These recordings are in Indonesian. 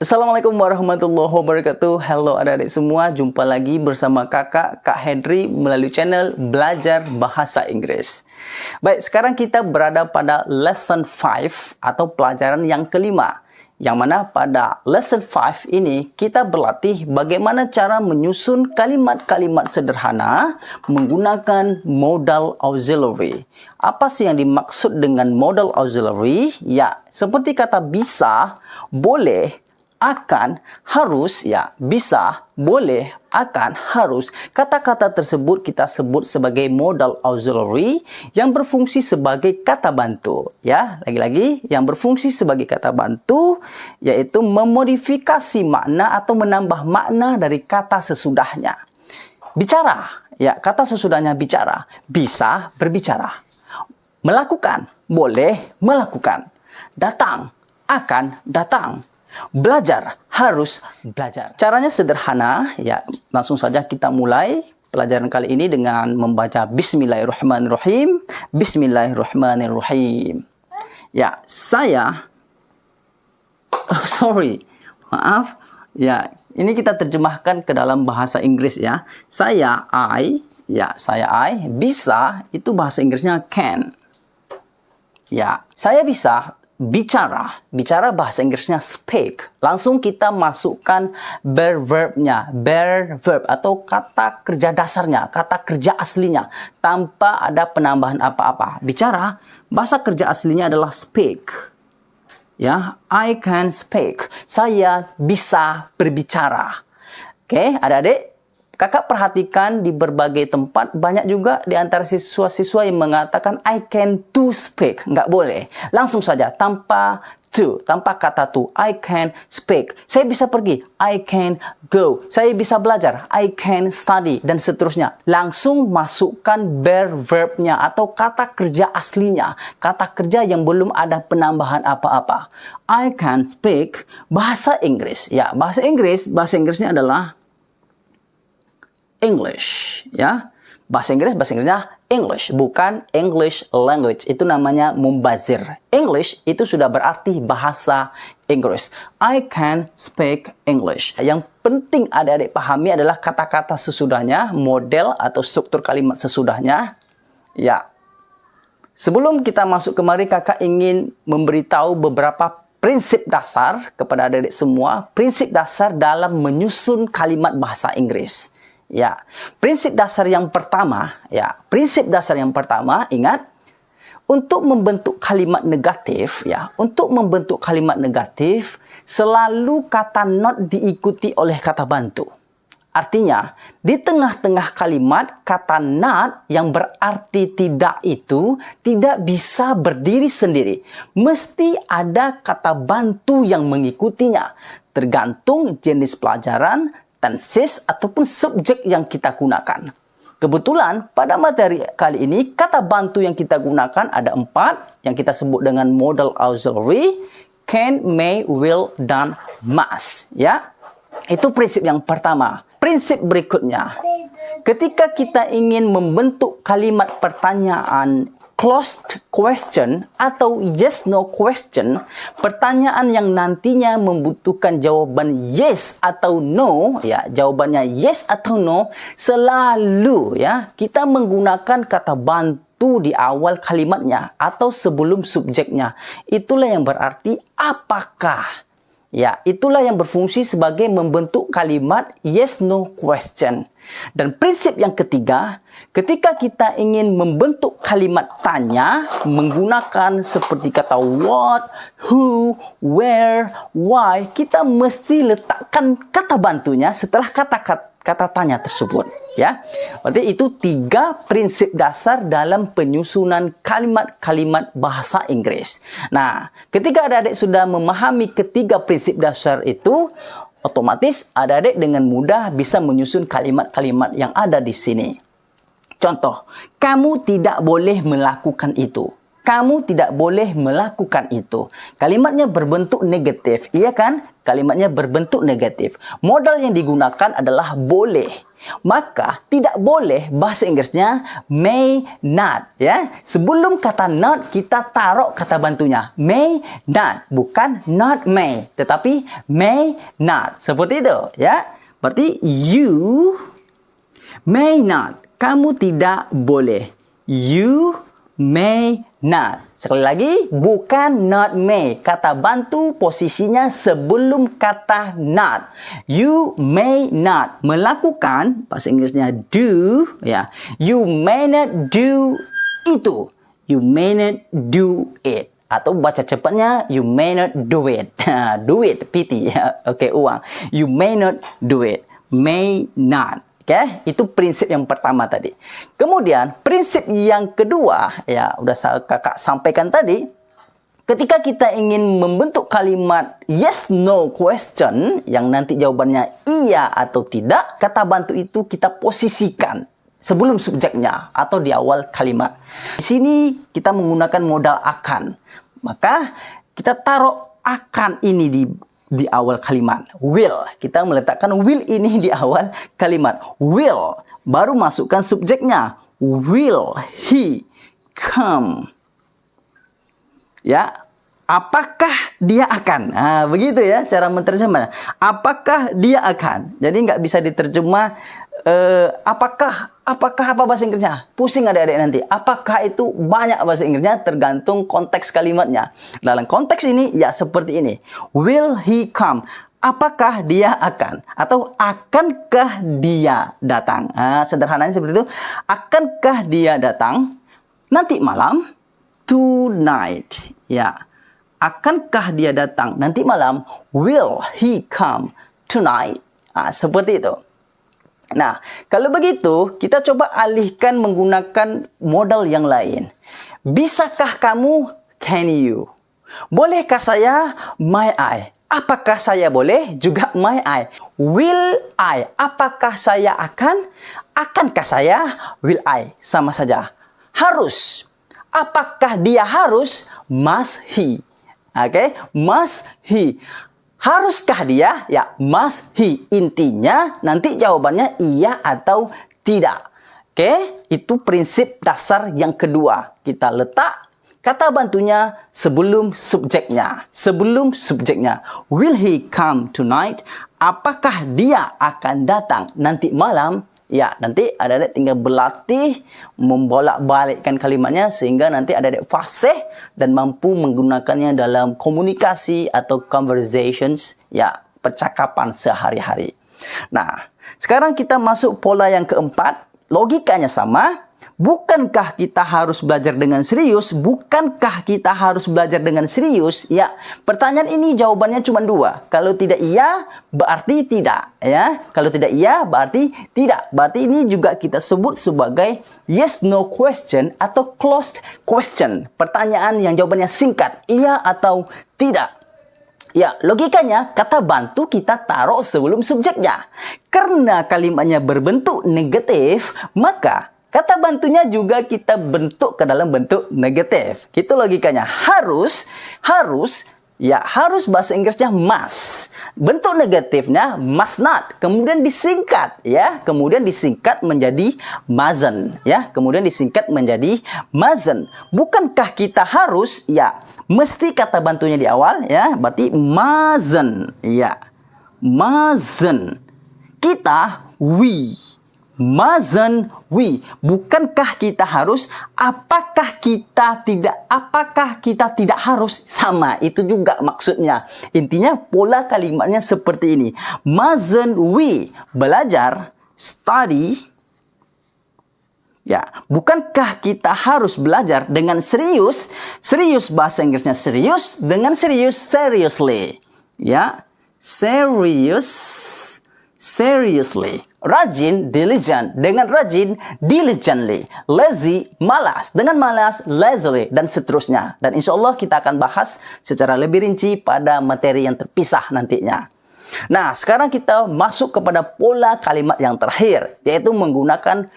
Assalamualaikum warahmatullahi wabarakatuh. Halo adik-adik semua, jumpa lagi bersama Kak Henry melalui channel Belajar Bahasa Inggris. Baik, sekarang kita berada pada lesson 5 atau pelajaran yang kelima. Yang mana pada lesson 5 ini kita berlatih bagaimana cara menyusun kalimat-kalimat sederhana menggunakan modal auxiliary. Apa sih yang dimaksud dengan modal auxiliary? Ya, seperti kata bisa, boleh, akan, harus, ya, bisa, boleh, akan, harus. Kata-kata tersebut kita sebut sebagai modal auxiliary yang berfungsi sebagai kata bantu, ya. Lagi-lagi yang berfungsi sebagai kata bantu yaitu memodifikasi makna atau menambah makna dari kata sesudahnya. Bicara, ya, kata sesudahnya bicara, bisa berbicara. Melakukan, boleh melakukan. Datang, akan datang. Belajar, harus belajar. Caranya sederhana, ya. Langsung saja kita mulai pelajaran kali ini dengan membaca Bismillahirrahmanirrahim. Bismillahirrahmanirrahim. Ya, saya maaf. Ya, ini kita terjemahkan ke dalam bahasa Inggris, ya. Saya, I, bisa, itu bahasa Inggrisnya can. Ya, saya bisa bicara. Bicara bahasa Inggrisnya speak. Langsung kita masukkan verbnya. Verb atau kata kerja dasarnya, kata kerja aslinya tanpa ada penambahan apa-apa. Bicara, bahasa kerja aslinya adalah speak. Ya, I can speak. Saya bisa berbicara. Oke, adik-adik, Kakak perhatikan di berbagai tempat banyak juga di antara siswa-siswa yang mengatakan I can to speak. Nggak boleh. Langsung saja tanpa to, tanpa kata to. I can speak. Saya bisa pergi. I can go. Saya bisa belajar. I can study. Dan seterusnya. Langsung masukkan verbnya atau kata kerja aslinya. Kata kerja yang belum ada penambahan apa-apa. I can speak bahasa Inggris. Ya, bahasa Inggrisnya adalah English, ya. Bahasa Inggrisnya English, bukan English language. Itu namanya mumbazir. English itu sudah berarti bahasa Inggris. I can speak English. Yang penting adik-adik pahami adalah kata-kata sesudahnya, model atau struktur kalimat sesudahnya. Ya. Sebelum kita masuk kemari, Kakak ingin memberitahu beberapa prinsip dasar kepada adik-adik semua. Prinsip dasar dalam menyusun kalimat bahasa Inggris. Ya, prinsip dasar yang pertama, ingat, untuk membentuk kalimat negatif, selalu kata not diikuti oleh kata bantu. Artinya, di tengah-tengah kalimat, kata not yang berarti tidak itu tidak bisa berdiri sendiri. Mesti ada kata bantu yang mengikutinya, tergantung jenis pelajaran, tenses ataupun subjek yang kita gunakan. Kebetulan pada materi kali ini kata bantu yang kita gunakan ada 4 yang kita sebut dengan modal auxiliary: can, may, will, dan must. Ya, itu prinsip yang pertama. Prinsip berikutnya, ketika kita ingin membentuk kalimat pertanyaan closed question atau yes no question, pertanyaan yang nantinya membutuhkan jawaban yes atau no, ya, jawabannya yes atau no, selalu, ya, kita menggunakan kata bantu di awal kalimatnya atau sebelum subjeknya. Itulah yang berarti apakah. Ya, itulah yang berfungsi sebagai membentuk kalimat yes no question. Dan prinsip yang ketiga, ketika kita ingin membentuk kalimat tanya menggunakan seperti kata what, who, where, why, kita mesti letakkan kata bantunya setelah kata tanya tersebut, ya. Berarti itu 3 prinsip dasar dalam penyusunan kalimat-kalimat bahasa Inggris. Nah, ketika adik-adik sudah memahami ketiga prinsip dasar itu, otomatis adik-adik dengan mudah bisa menyusun kalimat-kalimat yang ada di sini. Contoh, kamu tidak boleh melakukan itu. Kamu tidak boleh melakukan itu. Kalimatnya berbentuk negatif, iya kan? Kalimatnya berbentuk negatif. Modal yang digunakan adalah boleh. Maka tidak boleh bahasa Inggrisnya may not, ya. Sebelum kata not kita taruh kata bantunya may not, bukan not may, tetapi may not. Seperti itu, ya. Berarti you may not. Kamu tidak boleh. You may not. Sekali lagi, bukan not may. Kata bantu posisinya sebelum kata not. You may not. Melakukan, bahasa Inggrisnya do, ya. You may not do itu. You may not do it. Atau baca cepatnya, you may not do it. Do it, PT. Oke, uang. You may not do it. May not. Oke, itu prinsip yang pertama tadi. Kemudian, prinsip yang kedua, ya, udah kakak sampaikan tadi. Ketika kita ingin membentuk kalimat yes no question, yang nanti jawabannya iya atau tidak, kata bantu itu kita posisikan sebelum subjeknya atau di awal kalimat. Di sini kita menggunakan modal akan. Maka kita taruh akan ini di awal kalimat. Will. Kita meletakkan will ini di awal kalimat. Will. Baru masukkan subjeknya. Will he come? Ya. Apakah dia akan? Nah, begitu ya cara menerjemahnya. Apakah dia akan? Jadi nggak bisa diterjemah apakah apa bahasa Inggrisnya? Pusing adik-adik nanti. Apakah itu banyak bahasa Inggrisnya tergantung konteks kalimatnya. Dalam konteks ini ya seperti ini. Will he come? Apakah dia akan? Atau akankah dia datang? Sederhananya seperti itu. Akankah dia datang nanti malam? Tonight. Ya. Akankah dia datang nanti malam? Will he come tonight? Seperti itu. Nah, kalau begitu, kita coba alihkan menggunakan modal yang lain. Bisakah kamu? Can you? Bolehkah saya? May I? Apakah saya boleh? Juga may I. Will I? Apakah saya akan? Akankah saya? Will I? Sama saja. Harus. Apakah dia harus? Must he? Oke, must he? Haruskah dia? Ya, must he. Intinya nanti jawabannya iya atau tidak. Oke, itu prinsip dasar yang kedua. Kita letak kata bantunya sebelum subjeknya. Sebelum subjeknya. Will he come tonight? Apakah dia akan datang nanti malam? Ya, nanti adik-adik tinggal berlatih membolak-balikkan kalimatnya sehingga nanti adik-adik fasih dan mampu menggunakannya dalam komunikasi atau conversations, ya, percakapan sehari-hari. Nah, sekarang kita masuk pola yang keempat. Logikanya sama. Bukankah kita harus belajar dengan serius? Bukankah kita harus belajar dengan serius? Ya, pertanyaan ini jawabannya cuma dua. Kalau tidak iya, berarti tidak. Ya, kalau tidak iya, berarti tidak. Berarti ini juga kita sebut sebagai yes no question atau closed question. Pertanyaan yang jawabannya singkat, iya atau tidak. Ya, logikanya kata bantu kita taruh sebelum subjeknya. Karena kalimatnya berbentuk negatif, maka kata bantunya juga kita bentuk ke dalam bentuk negatif. Itu logikanya. Harus bahasa Inggrisnya must. Bentuk negatifnya must not. Kemudian disingkat, ya. Kemudian disingkat menjadi mustn't, ya. Kemudian disingkat menjadi mustn't. Bukankah kita harus? Ya, mesti kata bantunya di awal, ya. Berarti mustn't, ya. Mustn't. Kita we. Mustn't we? Bukankah kita harus? Apakah kita tidak? Apakah kita tidak harus? Sama, itu juga maksudnya. Intinya pola kalimatnya seperti ini. Mustn't we? Belajar, study. Ya, bukankah kita harus belajar dengan serius? Serius bahasa Inggrisnya serius, dengan serius seriously. Ya, seriously. Rajin, diligent. Dengan rajin, diligently. Lazy, malas. Dengan malas, lazily. Dan seterusnya. Dan insya Allah kita akan bahas secara lebih rinci pada materi yang terpisah nantinya. Nah, sekarang kita masuk kepada pola kalimat yang terakhir. Yaitu menggunakan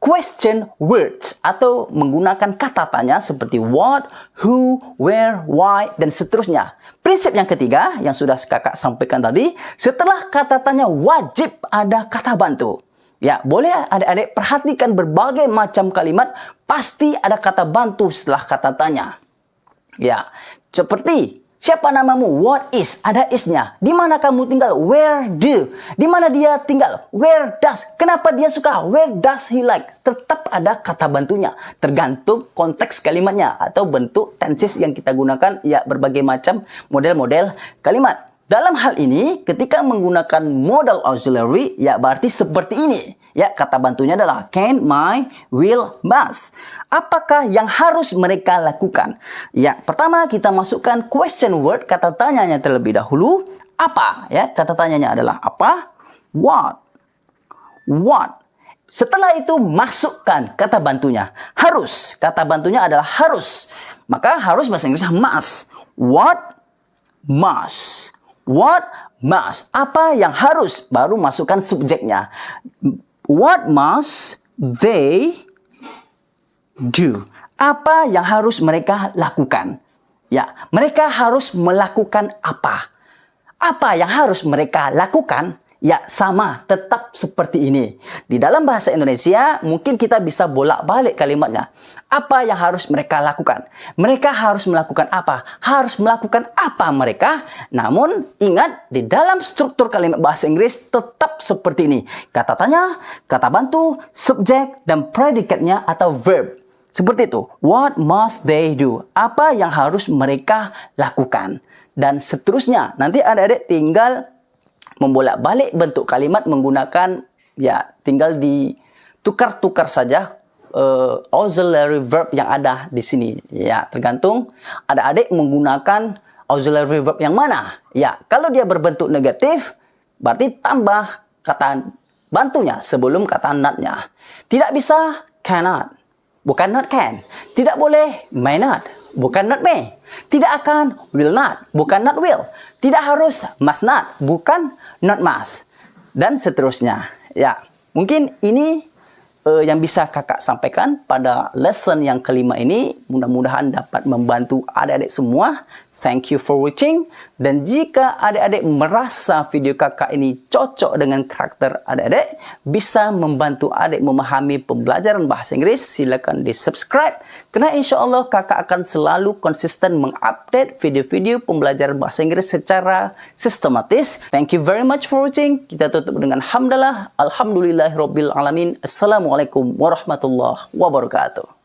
question words atau menggunakan kata tanya seperti what, who, where, why, dan seterusnya. Prinsip yang ketiga yang sudah kakak sampaikan tadi, setelah kata tanya wajib ada kata bantu. Ya, boleh adik-adik perhatikan berbagai macam kalimat, pasti ada kata bantu setelah kata tanya. Ya, seperti siapa namamu? What is? Ada is-nya. Di mana kamu tinggal? Where do? Di mana dia tinggal? Where does? Kenapa dia suka? Where does he like? Tetap ada kata bantunya. Tergantung konteks kalimatnya atau bentuk tenses yang kita gunakan. Ya, berbagai macam model-model kalimat. Dalam hal ini, ketika menggunakan modal auxiliary, ya berarti seperti ini. Ya, kata bantunya adalah can, might, will, must. Apakah yang harus mereka lakukan? Ya, pertama kita masukkan question word, kata tanyanya terlebih dahulu. Apa? Ya, kata tanyanya adalah apa? What? What? Setelah itu masukkan kata bantunya. Harus. Kata bantunya adalah harus. Maka harus bahasa Inggrisnya must. What? Must. What must? Apa yang harus? Baru masukkan subjeknya. What must they do? Apa yang harus mereka lakukan? Ya, mereka harus melakukan apa? Apa yang harus mereka lakukan? Ya, sama, tetap seperti ini. Di dalam bahasa Indonesia, mungkin kita bisa bolak-balik kalimatnya. Apa yang harus mereka lakukan? Mereka harus melakukan apa? Harus melakukan apa mereka? Namun, ingat, di dalam struktur kalimat bahasa Inggris tetap seperti ini. Kata tanya, kata bantu, subjek, dan predikatnya atau verb. Seperti itu. What must they do? Apa yang harus mereka lakukan? Dan seterusnya. Nanti adik-adik tinggal membolak-balik bentuk kalimat menggunakan, ya, tinggal ditukar-tukar saja auxiliary verb yang ada di sini. Ya, tergantung adik-adik menggunakan auxiliary verb yang mana. Ya, kalau dia berbentuk negatif, berarti tambah kata bantunya sebelum kata not-nya. Tidak bisa cannot, bukan not can. Tidak boleh may not, bukan not may. Tidak akan will not, bukan not will. Tidak harus must not, bukan not must. Dan seterusnya. Ya, mungkin ini yang bisa kakak sampaikan pada lesson yang kelima ini. Mudah-mudahan dapat membantu adik-adik semua. Thank you for watching. Dan jika adik-adik merasa video kakak ini cocok dengan karakter adik-adik, bisa membantu adik memahami pembelajaran bahasa Inggris, silakan di subscribe. Karena insya Allah kakak akan selalu konsisten mengupdate video-video pembelajaran bahasa Inggris secara sistematis. Thank you very much for watching. Kita tutup dengan hamdalah. Alhamdulillahirabbil alamin. Assalamualaikum warahmatullahi wabarakatuh.